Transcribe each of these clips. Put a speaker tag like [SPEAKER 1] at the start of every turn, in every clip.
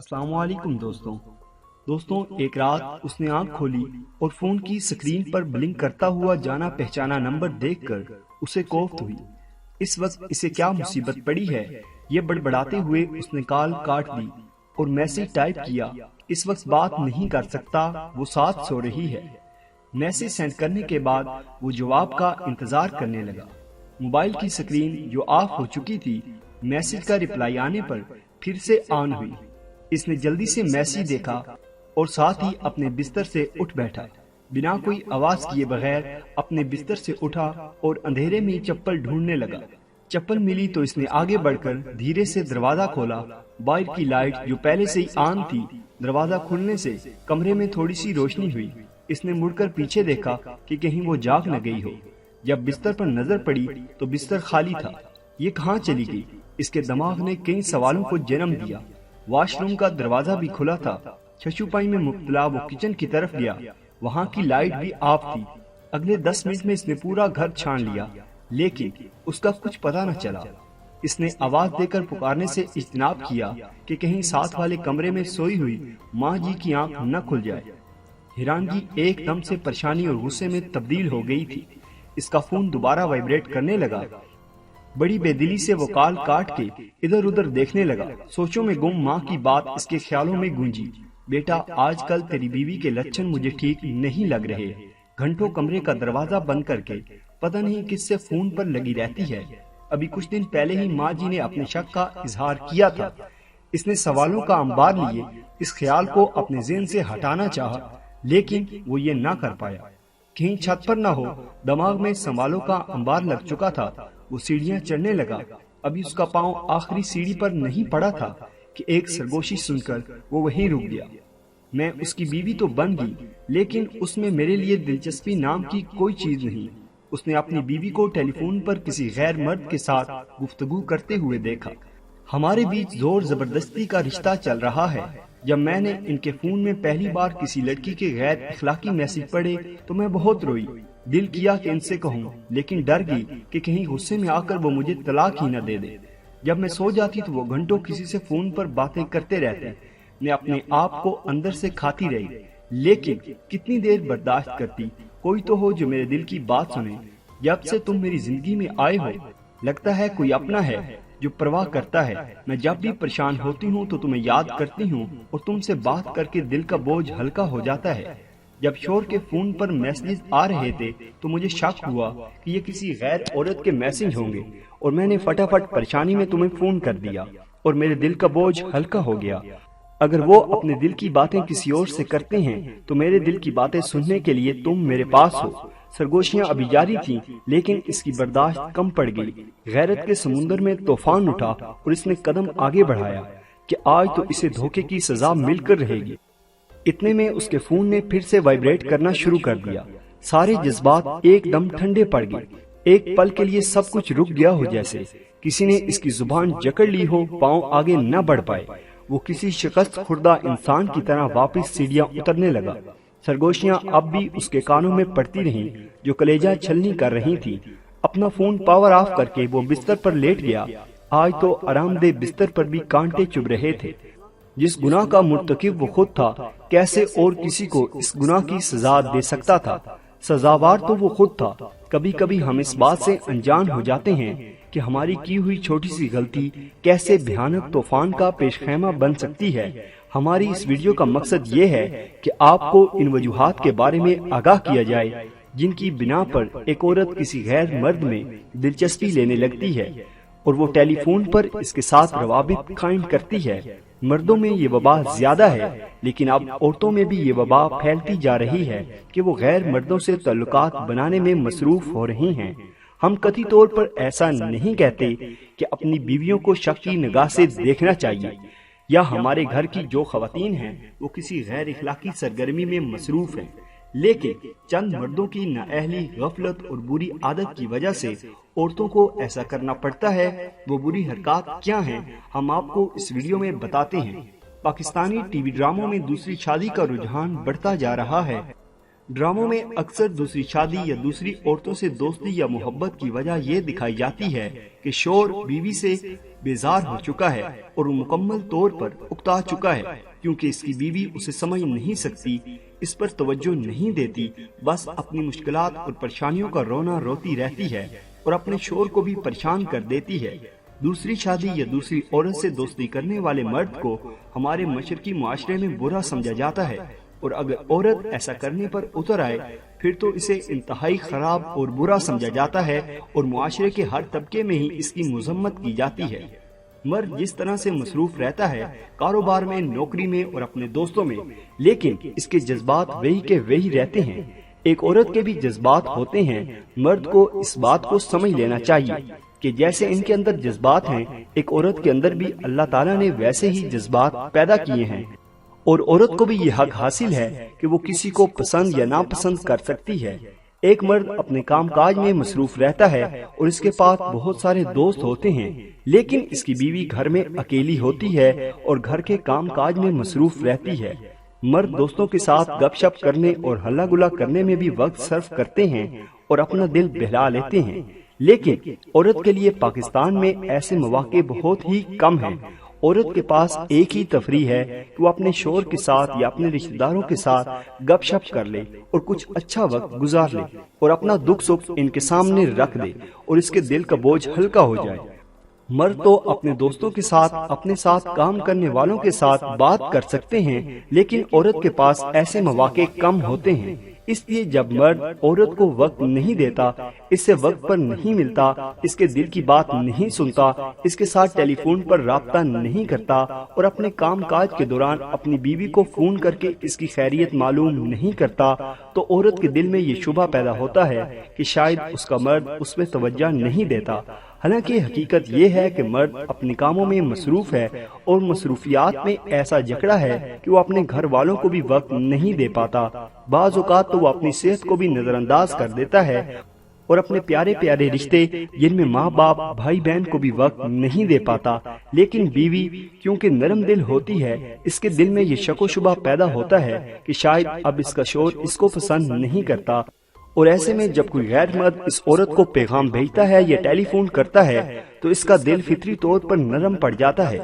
[SPEAKER 1] السلام علیکم دوستوں ایک رات اس نے آنکھ کھولی اور فون کی سکرین پر بلنک کرتا ہوا جانا پہچانا نمبر دیکھ کر اسے کوفت ہوئی۔ اس وقت اسے کیا مصیبت پڑی ہے، یہ بڑبڑاتے ہوئے اس نے کال کاٹ دی اور میسج ٹائپ کیا۔ اس وقت بات نہیں کر سکتا، وہ ساتھ سو رہی ہے۔ میسج سینڈ کرنے کے بعد وہ جواب کا انتظار کرنے لگا۔ موبائل کی سکرین جو آف ہو چکی تھی، میسج کا رپلائی آنے پر پھر سے آن ہوئی۔ اس نے جلدی سے میسج دیکھا اور ساتھ ہی اپنے بستر سے اٹھ بیٹھا۔ بنا کوئی آواز کیے بغیر اپنے بستر سے اٹھا اور اندھیرے میں چپل ڈھونڈنے لگا۔ چپل ملی تو اس نے آگے بڑھ کر دھیرے سے دروازہ کھولا۔ باہر کی لائٹ جو پہلے سے ہی آن تھی، دروازہ کھلنے سے کمرے میں تھوڑی سی روشنی ہوئی۔ اس نے مڑ کر پیچھے دیکھا کہ کہیں وہ جاگ نہ گئی ہو۔ جب بستر پر نظر پڑی تو بستر خالی تھا۔ یہ کہاں چلی گئی؟ اس کے دماغ نے کئی سوالوں کو جنم دیا۔ واش روم کا دروازہ بھی کھلا تھا۔ چھچو پائی میں مبتلا وہ کچن کی طرف گیا، وہاں کی لائٹ بھی آف تھی۔ اگلے 10 منٹ میں اس نے پورا گھر چھان لیا، لیکن اس کا کچھ پتہ نہ چلا۔ اس نے آواز دے کر پکارنے سے اجتناب کیا کہ کہیں ساتھ والے کمرے میں سوئی ہوئی ماں جی کی آنکھ نہ کھل جائے۔ حیرانگی ایک دم سے پریشانی اور غصے میں تبدیل ہو گئی تھی۔ اس کا فون دوبارہ وائبریٹ کرنے لگا۔ بڑی بے دلی سے وہ کال کاٹ کے ادھر ادھر دیکھنے لگا۔ سوچوں میں گم ماں کی بات اس کے خیالوں میں گونجی۔ بیٹا، آج کل تیری بیوی کے لچھن مجھے ٹھیک نہیں لگ رہے۔ گھنٹوں کمرے کا دروازہ بند کر کے پتہ نہیں کس سے فون پر لگی رہتی ہے۔ ابھی کچھ دن پہلے ہی ماں جی نے اپنے شک کا اظہار کیا تھا۔ اس نے سوالوں کا انبار لیے اس خیال کو اپنے ذہن سے ہٹانا چاہا، لیکن وہ یہ نہ کر پایا۔ کہیں چھت پر نہ ہو، دماغ میں سوالوں کا انبار لگ چکا تھا۔ وہ سیڑھیاں چڑھنے لگا۔ ابھی اس کا پاؤں آخری سیڑھی پر نہیں پڑا تھا کہ ایک سرگوشی سن کر وہ وہیں رک گیا۔ میں اس کی بیوی تو بن گئی، لیکن اس میں میرے لیے دلچسپی نام کی کوئی چیز نہیں۔ اس نے اپنی بیوی کو ٹیلی فون پر کسی غیر مرد کے ساتھ گفتگو کرتے ہوئے دیکھا۔ ہمارے بیچ زور زبردستی کا رشتہ چل رہا ہے۔ جب میں نے ان کے فون میں پہلی بار کسی لڑکی کے غیر اخلاقی میسج پڑھے تو میں بہت روئی۔ دل کیا کہ ان سے کہوں، لیکن ڈر گئی کہ کہیں غصے میں آ کر وہ مجھے طلاق ہی نہ دے دے۔ جب میں سو جاتی تو وہ گھنٹوں کسی سے فون پر باتیں کرتے رہتے۔ میں اپنے آپ کو اندر سے کھاتی رہی، لیکن کتنی دیر برداشت کرتی؟ کوئی تو ہو جو میرے دل کی بات سنے۔ جب سے تم میری زندگی میں آئے ہو، لگتا ہے کوئی اپنا ہے جو پرواہ کرتا ہے۔ میں جب بھی پریشان ہوتی ہوں تو تمہیں یاد کرتی ہوں اور تم سے بات کر کے دل کا بوجھ ہلکا ہو جاتا ہے۔ جب شور کے فون پر میسیج آ رہے تھے تو مجھے شک ہوا کہ یہ کسی غیر عورت کے میسج ہوں گے، اور میں نے فٹافٹ پریشانی میں تمہیں فون کر دیا اور میرے دل کا بوجھ ہلکا ہو گیا۔ اگر وہ اپنے دل کی باتیں کسی اور سے کرتے ہیں تو میرے دل کی باتیں سننے کے لیے تم میرے پاس ہو۔ سرگوشیاں ابھی جاری تھیں، لیکن اس کی برداشت کم پڑ گئی۔ غیرت کے سمندر میں طوفان اٹھا اور اس نے قدم آگے بڑھایا کہ آج تو اسے دھوکے کی سزا مل کر رہے گی۔ اتنے میں اس کے فون نے پھر سے وائبریٹ کرنا شروع کر دیا۔ سارے جذبات ایک دم ٹھنڈے پڑ گئے۔ ایک پل کے لیے سب کچھ رک گیا ہو، جیسے کسی نے اس کی زبان جکڑ لی ہو، پاؤں آگے نہ بڑھ پائے۔ وہ کسی شکست خوردہ انسان کی طرح واپس سیڑھیاں اترنے لگا۔ سرگوشیاں اب بھی اس کے کانوں میں پڑتی رہیں جو کلیجہ چھلنی کر رہی تھی۔ اپنا فون پاور آف کر کے وہ بستر پر لیٹ گیا۔ آج تو آرام دہ بستر پر بھی کانٹے چبھ رہے تھے۔ جس گناہ کا مرتکب وہ خود تھا، کیسے اور کسی کو اس گناہ کی سزا دے سکتا تھا؟ سزاوار تو وہ خود تھا۔ کبھی کبھی ہم اس بات سے انجان ہو جاتے ہیں کہ ہماری کی ہوئی چھوٹی سی غلطی کیسے بھیانک طوفان کا پیش خیمہ بن سکتی ہے۔ ہماری اس ویڈیو کا مقصد یہ ہے کہ آپ کو ان وجوہات کے بارے میں آگاہ کیا جائے جن کی بنا پر ایک عورت کسی غیر مرد میں دلچسپی لینے لگتی ہے اور وہ ٹیلی فون پر اس کے ساتھ روابط قائم کرتی ہے۔ مردوں میں یہ وبا زیادہ ہے، لیکن اب عورتوں میں بھی یہ وبا پھیلتی جا رہی ہے کہ وہ غیر مردوں سے تعلقات بنانے میں مصروف ہو رہی ہیں۔ ہم قطعی طور پر ایسا نہیں کہتے کہ اپنی بیویوں کو شک کی نگاہ سے دیکھنا چاہیے، یا ہمارے گھر کی جو خواتین ہیں وہ کسی غیر اخلاقی سرگرمی میں مصروف ہیں، لیکن چند مردوں کی نااہلی، غفلت اور بری عادت کی وجہ سے عورتوں کو ایسا کرنا پڑتا ہے۔ وہ بری حرکات کیا ہیں، ہم آپ کو اس ویڈیو میں بتاتے ہیں۔ پاکستانی ٹی وی ڈراموں میں دوسری شادی کا رجحان بڑھتا جا رہا ہے۔ ڈراموں میں اکثر دوسری شادی یا دوسری عورتوں سے دوستی یا محبت کی وجہ یہ دکھائی جاتی ہے کہ شوہر بیوی سے بیزار ہو چکا ہے اور وہ مکمل طور پر اکتا چکا ہے، کیونکہ اس کی بیوی اسے سمجھ نہیں سکتی، اس پر توجہ نہیں دیتی، بس اپنی مشکلات اور پریشانیوں کا رونا روتی رہتی ہے اور اپنے شوہر کو بھی پریشان کر دیتی ہے۔ دوسری شادی یا دوسری عورت سے دوستی کرنے والے مرد کو ہمارے مشرقی معاشرے میں برا سمجھا جاتا ہے، اور اگر عورت ایسا کرنے پر اتر آئے پھر تو اسے انتہائی خراب اور برا سمجھا جاتا ہے اور معاشرے کے ہر طبقے میں ہی اس کی مذمت کی جاتی ہے۔ مرد جس طرح سے مصروف رہتا ہے کاروبار میں، نوکری میں اور اپنے دوستوں میں، لیکن اس کے جذبات وہی کے وہی رہتے ہیں۔ ایک عورت کے بھی جذبات ہوتے ہیں۔ مرد کو اس بات کو سمجھ لینا چاہیے کہ جیسے ان کے اندر جذبات ہیں، ایک عورت کے اندر بھی اللہ تعالیٰ نے ویسے ہی جذبات پیدا کیے ہیں، اور عورت کو بھی یہ حق حاصل ہے کہ وہ کسی کو پسند یا ناپسند کر سکتی ہے۔ ایک مرد اپنے کام کاج میں مصروف رہتا ہے اور اس کے پاس بہت سارے دوست ہوتے ہیں، لیکن اس کی بیوی گھر میں اکیلی ہوتی ہے اور گھر کے کام کاج میں مصروف رہتی ہے۔ مرد دوستوں کے ساتھ گپ شپ کرنے اور ہلا گلا کرنے میں بھی وقت صرف کرتے ہیں اور اپنا دل بہلا لیتے ہیں، لیکن عورت کے لیے پاکستان میں ایسے مواقع بہت ہی کم ہیں۔ عورت کے پاس ایک ہی تفریح ہے کہ وہ اپنے شوہر کے ساتھ یا اپنے رشتہ داروں کے ساتھ گپ شپ کر لے اور کچھ اچھا وقت گزار لے اور اپنا دکھ سکھ ان کے سامنے رکھ دے اور اس کے دل کا بوجھ ہلکا ہو جائے۔ مرد تو اپنے دوستوں کے ساتھ، اپنے ساتھ کام کرنے والوں کے ساتھ بات کر سکتے ہیں، لیکن عورت کے پاس ایسے مواقع کم ہوتے ہیں۔ اس لیے جب مرد عورت کو وقت نہیں دیتا، اس سے وقت پر نہیں ملتا، اس کے دل کی بات نہیں سنتا، اس کے ساتھ ٹیلی فون پر رابطہ نہیں کرتا اور اپنے کام کاج کے دوران اپنی بیوی کو فون کر کے اس کی خیریت معلوم نہیں کرتا، تو عورت کے دل میں یہ شبہ پیدا ہوتا ہے کہ شاید اس کا مرد اس میں توجہ نہیں دیتا۔ حالانکہ حقیقت یہ ہے کہ مرد اپنے کاموں میں مصروف ہے اور مصروفیات میں ایسا جکڑا ہے کہ وہ اپنے گھر والوں کو بھی وقت نہیں دے پاتا۔ بعض اوقات تو وہ اپنی صحت کو بھی نظر انداز کر دیتا ہے اور اپنے پیارے پیارے رشتے جن میں ماں باپ، بھائی بہن کو بھی وقت نہیں دے پاتا۔ لیکن بیوی کیونکہ نرم دل ہوتی ہے، اس کے دل میں یہ شک و شبہ پیدا ہوتا ہے کہ شاید اب اس کا شوہر اس کو پسند نہیں کرتا، اور ایسے میں جب کوئی غیر مرد اس عورت کو پیغام بھیجتا ہے یا ٹیلی فون کرتا ہے تو اس کا دل فطری طور پر نرم پڑ جاتا ہے۔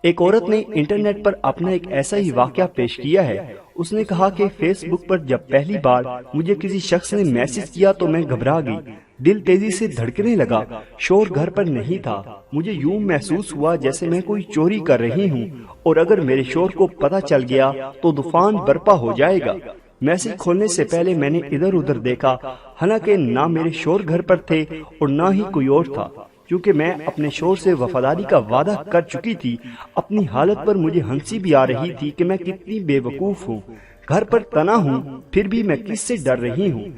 [SPEAKER 1] ایک عورت نے انٹرنیٹ پر اپنا ایک ایسا ہی واقعہ پیش کیا ہے۔ اس نے کہا کہ فیس بک پر جب پہلی بار مجھے کسی شخص نے میسج کیا تو میں گھبرا گئی، دل تیزی سے دھڑکنے لگا، شوہر گھر پر نہیں تھا، مجھے یوں محسوس ہوا جیسے میں کوئی چوری کر رہی ہوں اور اگر میرے شوہر کو پتہ چل گیا تو طوفان برپا ہو جائے گا۔ میسج کھولنے سے پہلے میں نے ادھر ادھر دیکھا، حالانکہ نہ میرے شوہر گھر پر تھے اور نہ ہی کوئی اور تھا، کیونکہ میں اپنے شوہر سے وفاداری کا وعدہ کر چکی تھی۔ اپنی حالت پر مجھے ہنسی بھی آ رہی تھی کہ میں کتنی بے وقوف ہوں، گھر پر تنہا ہوں، پھر بھی میں کس سے ڈر رہی ہوں۔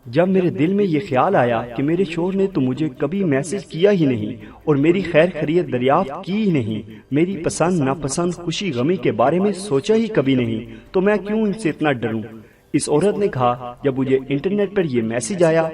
[SPEAKER 1] جب میرے دل میں یہ خیال آیا کہ میرے شوہر نے تو مجھے کبھی میسج کیا ہی نہیں اور میری خیر خیریت دریافت کی ہی نہیں، میری پسند ناپسند، خوشی غمی کے بارے میں سوچا ہی کبھی نہیں، تو میں کیوں ان سے اتنا ڈروں؟ اس عورت نے کہا، جب مجھے انٹرنیٹ پر یہ میسج آیا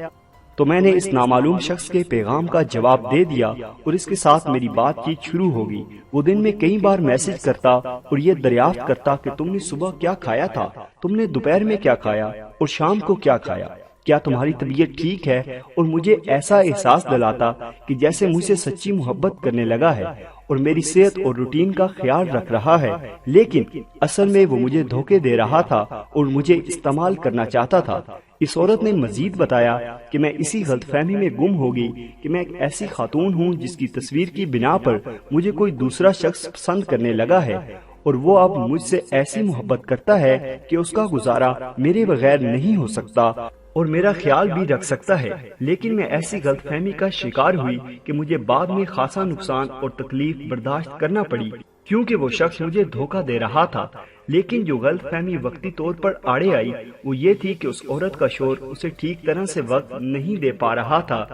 [SPEAKER 1] تو میں نے اس نامعلوم شخص کے پیغام کا جواب دے دیا اور اس کے ساتھ میری بات چیت شروع ہو گئی۔ وہ دن میں کئی بار میسج کرتا اور یہ دریافت کرتا کہ تم نے صبح کیا کھایا تھا، تم نے دوپہر میں کیا کھایا اور شام کو کیا کھایا، کیا تمہاری طبیعت ٹھیک ہے، اور مجھے ایسا احساس دلاتا کہ جیسے مجھ سے سچی محبت کرنے لگا ہے اور میری صحت اور روٹین کا خیال رکھ رہا ہے، لیکن اصل میں وہ مجھے دھوکے دے رہا تھا اور مجھے استعمال کرنا چاہتا تھا۔ اس عورت نے مزید بتایا کہ میں اسی غلط فہمی میں گم ہو گئی کہ میں ایک ایسی خاتون ہوں جس کی تصویر کی بنا پر مجھے کوئی دوسرا شخص پسند کرنے لگا ہے اور وہ اب مجھ سے ایسی محبت کرتا ہے کہ اس کا گزارا میرے بغیر نہیں ہو سکتا اور میرا خیال بھی رکھ سکتا ہے۔ لیکن میں ایسی غلط فہمی کا شکار ہوئی کہ مجھے بعد میں خاصا نقصان اور تکلیف برداشت کرنا پڑی، کیونکہ وہ شخص مجھے دھوکہ دے رہا تھا۔ لیکن جو غلط فہمی وقتی طور پر آڑے آئی وہ یہ تھی کہ اس عورت کا شوہر اسے ٹھیک طرح سے وقت نہیں دے پا رہا تھا،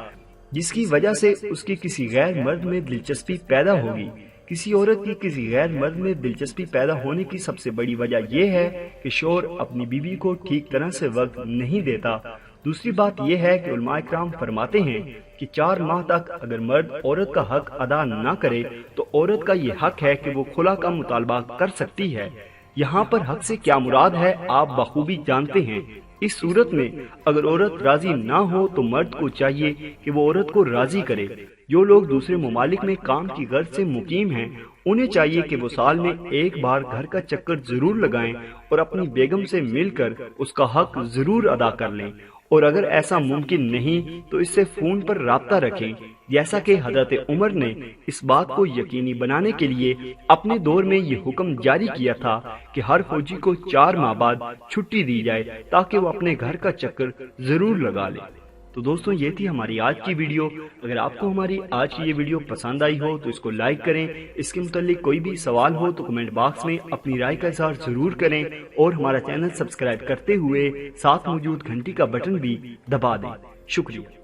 [SPEAKER 1] جس کی وجہ سے اس کی کسی غیر مرد میں دلچسپی پیدا ہوگی۔ کسی عورت کی کسی غیر مرد میں دلچسپی پیدا ہونے کی سب سے بڑی وجہ یہ ہے کہ شوہر اپنی بیوی کو ٹھیک طرح سے وقت نہیں دیتا۔ دوسری بات یہ ہے کہ علماء کرام فرماتے ہیں کہ 4 ماہ تک اگر مرد عورت کا حق ادا نہ کرے تو عورت کا یہ حق ہے کہ وہ خلا کا مطالبہ کر سکتی ہے۔ یہاں پر حق سے کیا مراد ہے آپ بخوبی جانتے ہیں۔ اس صورت میں اگر عورت راضی نہ ہو تو مرد کو چاہیے کہ وہ عورت کو راضی کرے۔ جو لوگ دوسرے ممالک میں کام کی غرض سے مقیم ہیں انہیں چاہیے کہ وہ سال میں ایک بار گھر کا چکر ضرور لگائیں اور اپنی بیگم سے مل کر اس کا حق ضرور ادا کر لیں، اور اگر ایسا ممکن نہیں تو اس سے فون پر رابطہ رکھیں، جیسا کہ حضرت عمر نے اس بات کو یقینی بنانے کے لیے اپنے دور میں یہ حکم جاری کیا تھا کہ ہر فوجی کو 4 ماہ بعد چھٹی دی جائے تاکہ وہ اپنے گھر کا چکر ضرور لگا لے۔ تو دوستوں یہ تھی ہماری آج کی ویڈیو۔ اگر آپ کو ہماری آج کی یہ ویڈیو پسند آئی ہو تو اس کو لائک کریں، اس کے متعلق کوئی بھی سوال ہو تو کمنٹ باکس میں اپنی رائے کا اظہار ضرور کریں، اور ہمارا چینل سبسکرائب کرتے ہوئے ساتھ موجود گھنٹی کا بٹن بھی دبا دیں۔ شکریہ۔